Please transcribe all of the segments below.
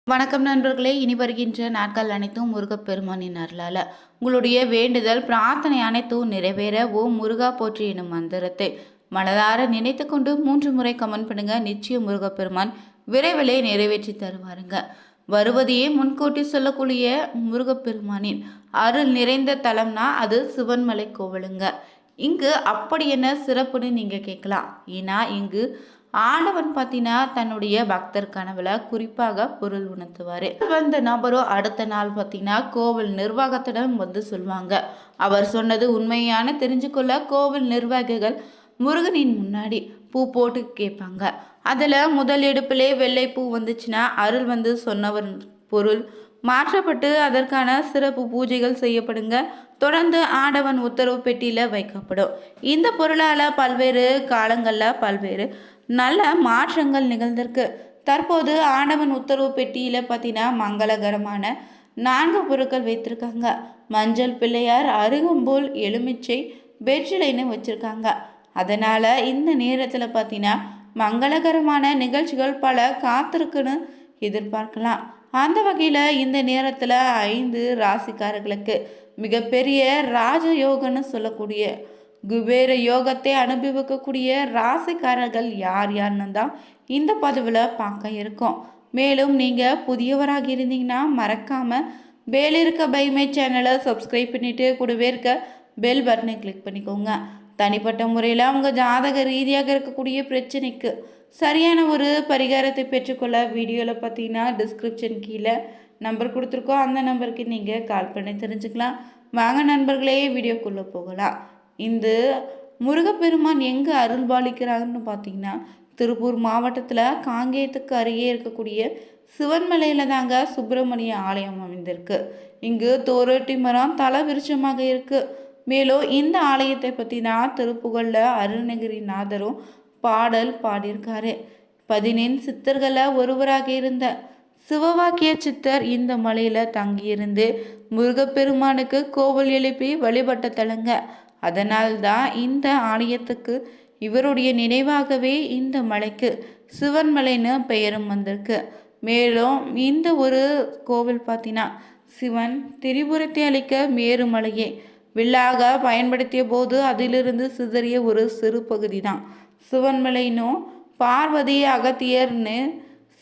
வணக்கம் நண்பர்களே. இனி வருகின்ற நாட்கள் அனைத்தும் முருகப்பெருமானின் அருளால உங்களுடைய வேண்டுதல் பிரார்த்தனை அனைத்தும் நிறைவேற ஓம் முருகா போற்றி எனும் மந்திரத்தை மனதார நினைத்து கொண்டு 3 முறை கமெண்ட் பண்ணுங்க. நிச்சயம் முருகப்பெருமான் விரைவிலே நிறைவேற்றி தருவாருங்க. வருவதையே முன்கூட்டி சொல்லக்கூடிய முருகப்பெருமானின் அருள் நிறைந்த தலம்னா அது சிவன்மலை கோவிலுங்க. இங்கு அப்படி என்ன சிறப்புன்னு நீங்க கேட்கலாம். ஏன்னா இங்கு ஆண்டவன் பார்த்தீங்கன்னா தன்னுடைய பக்தர் கனவுல குறிப்பாக பொருள் உணர்த்துவார். வந்த நபரும் அடுத்த நாள் பார்த்தீங்கன்னா கோவில் நிர்வாகத்திடம் வந்து சொல்லுவாங்க. அவர் சொன்னது உண்மையான தெரிஞ்சுக்கொள்ள கோவில் நிர்வாகிகள் முருகனின் முன்னாடி பூ போட்டு கேட்பாங்க. அதில் முதல் எடுப்பிலே வெள்ளை பூ வந்துச்சுன்னா அருள் வந்து சொன்னவர் பொருள் மாற்றப்பட்டு அதற்கான சிறப்பு பூஜைகள் செய்யப்படுங்க. தொடர்ந்து ஆண்டவன் உத்தரவு பெட்டியில் வைக்கப்படும். இந்த பொருளால் பல்வேறு காலங்களில் பல்வேறு நல்ல மாற்றங்கள் நிகழ்ந்திருக்கு. தற்போது ஆண்டவன் உத்தரவு பெட்டியில் பார்த்தீங்கன்னா மங்களகரமான 4 பொருட்கள் வைத்திருக்காங்க. மஞ்சள் பிள்ளையார், அருகம்புல், எலுமிச்சை, வெற்றிலைன்னு வச்சுருக்காங்க. அதனால் இந்த நேரத்தில் பார்த்தீங்கன்னா மங்களகரமான நிகழ்ச்சிகள் பல காத்திருக்குன்னு எதிர்பார்க்கலாம். அந்த வகையில் இந்த நேரத்தில் 5 ராசிக்காரர்களுக்கு மிகப்பெரிய ராஜயோகன்னு சொல்லக்கூடிய குபேர யோகத்தை அனுபவிக்கக்கூடிய ராசிக்காரர்கள் யார் யாருன்னு தான் இந்த பதிவில் பார்க்க இருக்கோம். மேலும் நீங்கள் புதியவராக இருந்தீங்கன்னா மறக்காமல் பெல் இருக்க பைமை சேனலை சப்ஸ்கிரைப் பண்ணிவிட்டு கூடவே இருக்க பெல் பட்டனை கிளிக் பண்ணிக்கோங்க. தனிப்பட்ட முறையில் உங்கள் ஜாதக ரீதியாக இருக்கக்கூடிய பிரச்சனைக்கு சரியான ஒரு பரிகாரத்தை பெற்றுக்கொள்ள வீடியோவில் பார்த்தீங்கன்னா டிஸ்கிரிப்ஷன் கீழே நம்பர் கொடுத்துருக்கோம். அந்த நம்பருக்கு நீங்கள் கால் பண்ணி தெரிஞ்சுக்கலாம். வாங்க நண்பர்களே, வீடியோக்குள்ளே போகலாம். இந்த முருகப்பெருமான் எங்கே அருள்பாலிக்கிறாங்கன்னு பார்த்தீங்கன்னா திருப்பூர் மாவட்டத்தில் காங்கேயத்துக்கு அருகே இருக்கக்கூடிய சிவன்மலையில் தாங்க சுப்பிரமணிய ஆலயம் அமைந்திருக்கு. இங்கு தோரட்டி மரம் தல விருட்சமாக இருக்குது. மேலும் இந்த ஆலயத்தை பற்றினா திருப்புகழில் அருணகிரிநாதரும் பாடல் பாடியிருக்காரு. 14 சித்தர்களில் ஒருவராக இருந்த சிவவாக்கிய சித்தர் இந்த மலையில் தங்கியிருந்து முருகப்பெருமானுக்கு கோவில் எழுப்பி வழிபட்ட தலங்க. அதனால்தான் இந்த ஆலயத்துக்கு இவருடைய நினைவாகவே இந்த மலைக்கு சிவன்மலைன்னு பெயரும் வந்திருக்கு. மேலும் இந்த ஒரு கோவில் பார்த்தீங்கன்னா சிவன் திரிபுரத்தை அளிக்க மேருமலையை வில்லாக பயன்படுத்திய போது அதிலிருந்து சிதறிய ஒரு சிறு பகுதி தான் சிவன்மலைன்னு பார்வதி அகத்தியர்னு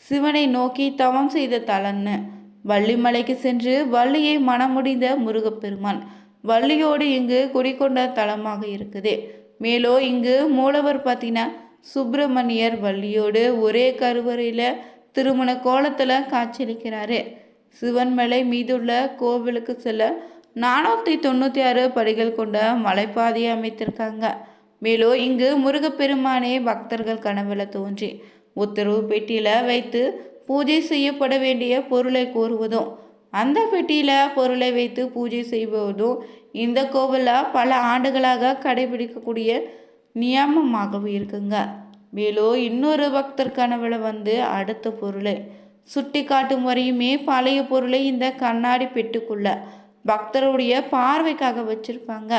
சிவனை நோக்கி தவம் செய்த தலன்னு. வள்ளிமலைக்கு சென்று வள்ளியை மனமுடிந்த முருகப்பெருமான் வள்ளியோடு இங்கு குடிக்கொண்ட தலமாக இருக்குது. மேலும் இங்கு மூலவர் பார்த்தீங்கன்னா சுப்பிரமணியர் வள்ளியோடு ஒரே கருவறையில் திருமண கோலத்தில் காட்சியளிக்கிறாரு. சிவன்மலை மீதுள்ள கோவிலுக்கு செல்ல 496 படிகள் கொண்ட மலைப்பாதையை அமைத்திருக்காங்க. மேலும் இங்கு முருகப்பெருமானே பக்தர்கள் கனவுல தோன்றி உத்தரவு பெட்டியில் வைத்து பூஜை செய்யப்பட வேண்டிய பொருளை கோருவதும் அந்த பெட்டியில் பொருளை வைத்து பூஜை செய்வதும் இந்த கோவிலில் பல ஆண்டுகளாக கடைபிடிக்கக்கூடிய நியமமாகவே இருக்குங்க. மேலும் இன்னொரு பக்தர் கனவுல வந்து அடுத்த பொருளை சுட்டி காட்டும் வரையுமே பழைய பொருளை இந்த கண்ணாடி பெட்டுக்குள்ள பக்தருடைய பார்வைக்காக வச்சிருப்பாங்க.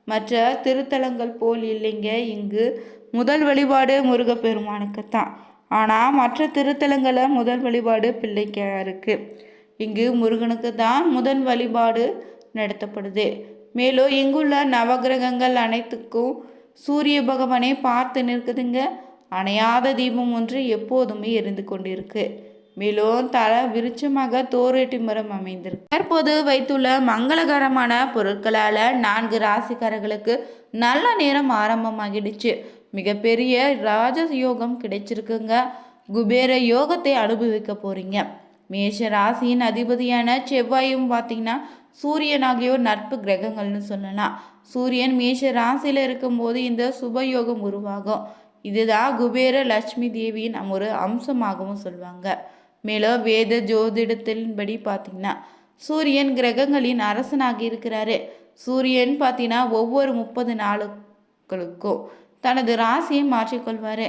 மற்ற திருத்தலங்கள் போல் இல்லைங்க. இங்கு முதல் வழிபாடு முருகப்பெருமானுக்குத்தான். ஆனால் மற்ற திருத்தலங்களில் முதல் வழிபாடு பிள்ளைக்காருக்கு. இங்கு முருகனுக்கு தான் முதல் வழிபாடு நடத்தப்படுது. மேலும் இங்குள்ள நவகிரகங்கள் அனைத்துக்கும் சூரிய பகவானை பார்த்து நிற்குதுங்க. அணையாத தீபம் ஒன்று எப்போதுமே எரிந்து கொண்டிருக்கு. மேலும் தல விருட்சமாக தோரேட்டி மரம் அமைந்திருக்கு. தற்போது வைத்துள்ள மங்களகரமான பொருட்களால் 4 ராசிக்காரர்களுக்கு நல்ல நேரம் ஆரம்பமாகிடுச்சு. மிகப்பெரிய ராஜயோகம் கிடைச்சிருக்குங்க. குபேர யோகத்தை அனுபவிக்க போறீங்க. மேஷ ராசியின் அதிபதியான செவ்வாயும் பார்த்தீங்கன்னா சூரியன் ஆகியோர் நட்பு கிரகங்கள்னு சொல்லலாம். சூரியன் மேஷ ராசியில் இருக்கும்போது இந்த சுபயோகம் உருவாகும். இதுதான் குபேர லட்சுமி தேவியின் ஒரு அம்சமாகவும் சொல்லுவாங்க. மேலும் வேத ஜோதிடத்தின்படி பார்த்தீங்கன்னா சூரியன் கிரகங்களின் அரசனாக இருக்கிறாரு. சூரியன் பார்த்தீங்கன்னா ஒவ்வொரு 30 நாளுக்களுக்கும் தனது ராசியை மாற்றிக்கொள்வார்.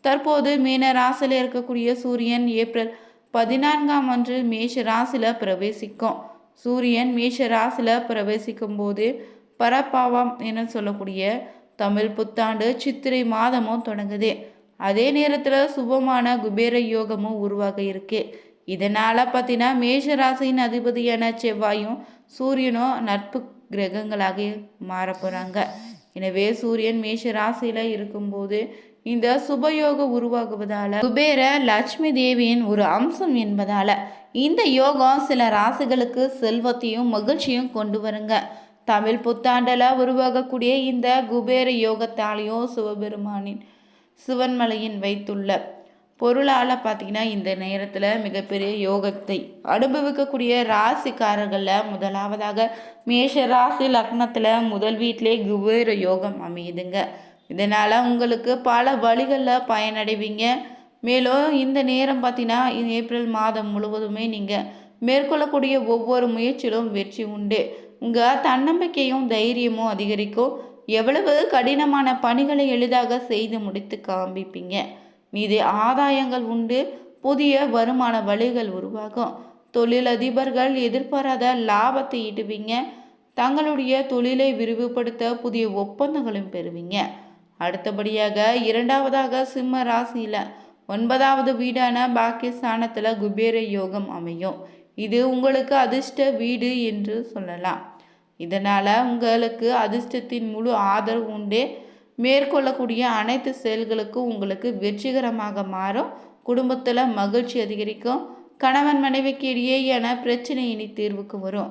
தற்போது மீன ராசியில் இருக்கக்கூடிய சூரியன் ஏப்ரல் 14ஆம் அன்று மேஷ ராசியில் பிரவேசிக்கும். சூரியன் மேஷ ராசியில் பிரவேசிக்கும் போது பரப்பாவம் என சொல்லக்கூடிய தமிழ் புத்தாண்டு சித்திரை மாதமும் தொடங்குது. அதே நேரத்தில் சுபமான குபேர யோகமும் உருவாக இருக்கு. இதனால் பார்த்தீங்கன்னா மேஷ ராசியின் அதிபதியான செவ்வாயும் சூரியனும் நட்பு கிரகங்களாக மாற போகிறாங்க. எனவே சூரியன் மேஷ ராசியில் இருக்கும்போது இந்த சுபயோகம் உருவாகுவதால குபேர லட்சுமி தேவியின் ஒரு அம்சம் என்பதால இந்த யோகம் சில ராசிகளுக்கு செல்வத்தையும் மகிழ்ச்சியும் கொண்டு வருங்க. தமிழ் புத்தாண்டில் உருவாகக்கூடிய இந்த குபேர யோகத்தாலையும் சிவபெருமானின் சிவன்மலையின் வைத்துள்ள பொருளால் பார்த்தீங்கன்னா இந்த நேரத்தில் மிகப்பெரிய யோகத்தை அனுபவிக்கக்கூடிய ராசிக்காரர்களில் முதலாவதாக மேஷ ராசி லக்னத்தில் முதல் வீட்டிலே குபேர யோகம் அமையுதுங்க. இதனால் உங்களுக்கு பல வழிகளில் பயனடைவீங்க. மேலும் இந்த நேரம் பார்த்தீங்கன்னா ஏப்ரல் மாதம் முழுவதுமே நீங்கள் மேற்கொள்ளக்கூடிய ஒவ்வொரு முயற்சியிலும் வெற்றி உண்டு. உங்கள் தன்னம்பிக்கையும் தைரியமும் அதிகரிக்கும். எவ்வளவு கடினமான பணிகளை எளிதாக செய்து முடித்து காண்பிப்பீங்க. மீது ஆதாயங்கள் உண்டு. புதிய வருமான வழிகள் உருவாகும். தொழிலதிபர்கள் எதிர்பாராத லாபத்தை ஈட்டுவீங்க. தங்களுடைய தொழிலை விரிவுபடுத்த புதிய ஒப்பந்தங்களும் பெறுவீங்க. அடுத்தபடியாக இரண்டாவதாக சிம்ம ராசியில் 9வது வீடான பாக்கியஸ்தானத்தில் குபேர யோகம் அமையும். இது உங்களுக்கு அதிர்ஷ்ட வீடு என்று சொல்லலாம். இதனால் உங்களுக்கு அதிர்ஷ்டத்தின் முழு ஆதரவு உண்டு. மேற்கொள்ளக்கூடிய அனைத்து செயல்களுக்கும் உங்களுக்கு வெற்றிகரமாக மாறும். குடும்பத்தில் மகிழ்ச்சி அதிகரிக்கும். கணவன் மனைவிக்கு இடையேயான பிரச்சனை இனி தீர்வுக்கு வரும்.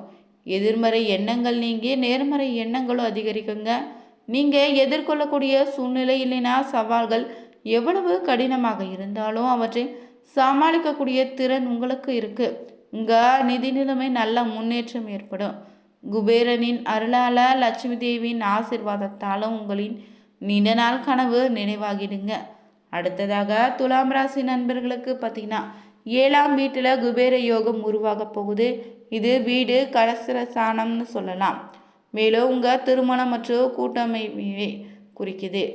எதிர்மறை எண்ணங்கள் நீங்கி நேர்மறை எண்ணங்களும் அதிகரிக்குங்க. நீங்கள் எதிர்கொள்ளக்கூடிய சூழ்நிலையினா சவால்கள் எவ்வளவு கடினமாக இருந்தாலும் அவற்றை சமாளிக்கக்கூடிய திறன் உங்களுக்கு இருக்குது. உங்கள் நிதி நிலைமை நல்ல முன்னேற்றம் ஏற்படும். குபேரனின் அருளால் லட்சுமி தேவியின் ஆசீர்வாதத்தாலும் உங்களின் நீண்ட நாள் கனவு நினைவாகிடுங்க. அடுத்ததாக துலாம் ராசி நண்பர்களுக்கு பார்த்தீங்கன்னா 7ஆம் வீட்டில் குபேர யோகம் உருவாக போகுது. இது வீடு கலசரசானம்னு சொல்லலாம். மேலும் உங்கள் திருமணம் மற்றும் கூட்டமைப்பை குறிக்குது.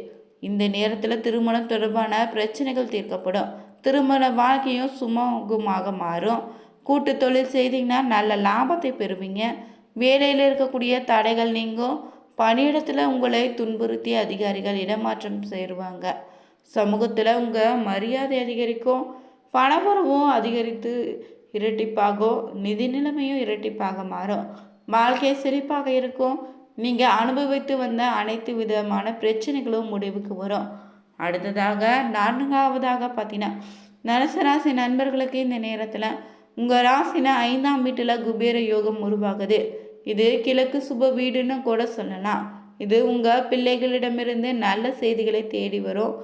இந்த நேரத்தில் திருமணம் தொடர்பான பிரச்சனைகள் தீர்க்கப்படும். திருமண வாழ்க்கையும் சுமூகமாக மாறும். கூட்டு தொழில் செய்தீங்கன்னா நல்ல லாபத்தை பெறுவீங்க. வேலையில் இருக்கக்கூடிய தடைகள் நீங்கும். பணியிடத்தில் உங்களை துன்புறுத்திய அதிகாரிகள் இடமாற்றம் செய்வாங்க. சமூகத்தில் உங்கள் மரியாதை அதிகரிக்கும். பணவரவும் அதிகரித்து இரட்டிப்பாகும். நிதி நிலைமையும் இரட்டிப்பாக மாறும். வாழ்க்கை செழிப்பாக இருக்கும். நீங்கள் அனுபவித்து வந்த அனைத்து விதமான பிரச்சனைகளும் முடிவுக்கு வரும். அடுத்ததாக 4ஆவதாக பார்த்தீங்கன்னா தனுசு ராசி நண்பர்களுக்கு இந்த நேரத்தில் உங்கள் ராசினா 5ஆம் வீட்டில் குபேர யோகம் உருவாகுது. இது கிழக்கு சுப வீடுன்னு கூட சொல்லலாம். இது உங்கள் பிள்ளைகளிடமிருந்து நல்ல செய்திகளை தேடி வரும்.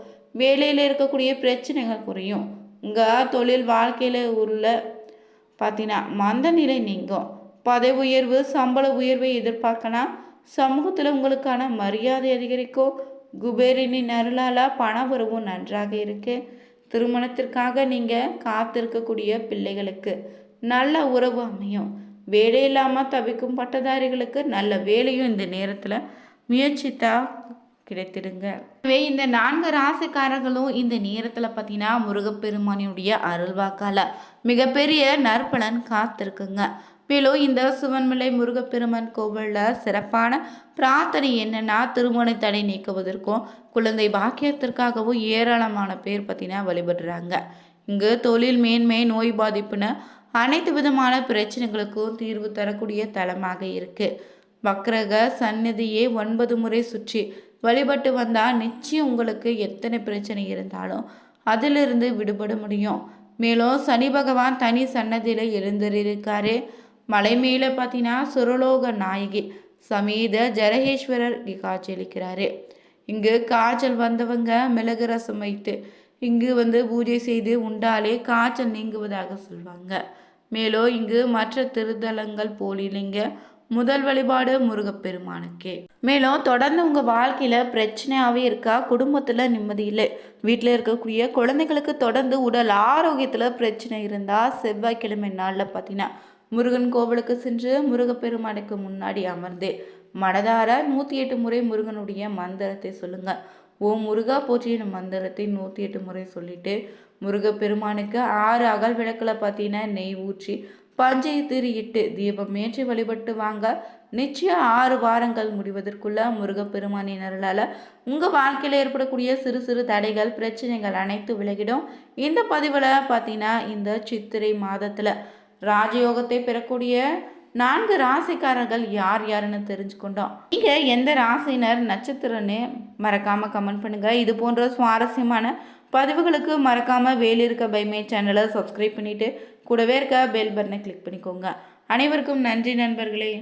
வேலையில் இருக்கக்கூடிய பிரச்சனைகள் குறையும். உங்கள் தொழில் வாழ்க்கையில் உள்ள பார்த்தீங்கன்னா மந்த நிலை நீங்கும். பதவி உயர்வு சம்பள உயர்வை எதிர்பார்க்கலாம். சமூகத்தில் உங்களுக்கான மரியாதை அதிகரிக்கும். குபேரனின் அருளால் பண வரவும் நன்றாக இருக்கு. திருமணத்திற்காக நீங்கள் காத்திருக்கக்கூடிய பிள்ளைகளுக்கு நல்ல உறவு அமையும். வேலை இல்லாமல் தவிக்கும் பட்டதாரிகளுக்கு நல்ல வேலையும் இந்த நேரத்தில் முயற்சித்தா கிடைத்திடுங்க. எனவே இந்த 4 ராசிக்காரர்களும் இந்த நேரத்தில் பார்த்தீங்கன்னா முருகப்பெருமானினுடைய அருள்வாக்கால மிகப்பெரிய நற்பலன் காத்திருக்குங்க. மேலும் இந்த சிவன்மலை முருகப்பெருமான் கோவிலில் சிறப்பான பிரார்த்தனை என்னன்னா திருமண தடை நீக்குவதற்கும் குழந்தை பாக்கியத்திற்காகவும் ஏராளமான பேர் பார்த்தீங்கன்னா வழிபடுறாங்க. இங்கு தொழில் மேன்மை நோய் பாதிப்புன்னு அனைத்து விதமான பிரச்சனைகளுக்கும் தீர்வு தரக்கூடிய தலமாக இருக்குது. வக்ரக சந்நிதியை 9 முறை சுற்றி வழிபட்டு வந்தால் நிச்சயம் உங்களுக்கு எத்தனை பிரச்சனை இருந்தாலும் அதிலிருந்து விடுபட முடியும். மேலும் சனி பகவான் தனி சன்னதியில் எழுந்திருக்காரு. மலை மேலே பார்த்தீங்கன்னா சுரலோக நாயகி சமேத ஜரகேஸ்வரர் காட்சியளிக்கிறாரு. இங்கு காய்ச்சல் வந்தவங்க மிளகு ரசம் வைத்து இங்கு பூஜை செய்து உண்டாலே காய்ச்சல் நீங்குவதாக சொல்வாங்க. மேலும் இங்கு மற்ற திருத்தலங்கள் போலிங்க முதல் வழிபாடு முருகப்பெருமானுக்கே. மேலும் தொடர்ந்து உங்கள் வாழ்க்கையில் பிரச்சனையாகவே இருக்கா, குடும்பத்தில் நிம்மதி இல்லை, வீட்டில் இருக்கக்கூடிய குழந்தைகளுக்கு தொடர்ந்து உடல் ஆரோக்கியத்தில் பிரச்சனை இருந்தால் செவ்வாய்க்கிழமை நாளில் பார்த்தீங்கன்னா முருகன் கோவிலுக்கு சென்று முருகப்பெருமானுக்கு முன்னாடி அமர்ந்து மனதார 108 முறை முருகனுடைய மந்திரத்தை சொல்லுங்க. ஓம் முருகா போற்றிய மந்திரத்தை 108 முறை சொல்லிட்டு முருகப்பெருமானுக்கு 6 அகல் விளக்கில் பார்த்தீங்கன்னா நெய் ஊற்றி பஞ்சை திரியிட்டு தீபம் ஏற்றி வழிபட்டு வாங்க. நிச்சயம் 6 வாரங்கள் முடிவதற்குள்ள முருகப்பெருமானினர்களால் உங்கள் வாழ்க்கையில் ஏற்படக்கூடிய சிறு சிறு தடைகள் பிரச்சனைகள் அனைத்து விலகிடும். இந்த பதிவில் பார்த்தீங்கன்னா இந்த சித்திரை மாதத்தில் ராஜயோகத்தை பெறக்கூடிய 4 ராசிக்காரர்கள் யார் யாருன்னு தெரிஞ்சுக்கொண்டோம். நீங்கள் எந்த ராசினர் நட்சத்திரன்னு மறக்காமல் கமெண்ட் பண்ணுங்கள். இது போன்ற சுவாரஸ்யமான பதிவுகளுக்கு மறக்காமல் வேலிருக்க பைமே சேனலை சப்ஸ்கிரைப் பண்ணிவிட்டு கூடவே இருக்க பெல் பட்டனை கிளிக் பண்ணிக்கோங்க. அனைவருக்கும் நன்றி நண்பர்களே.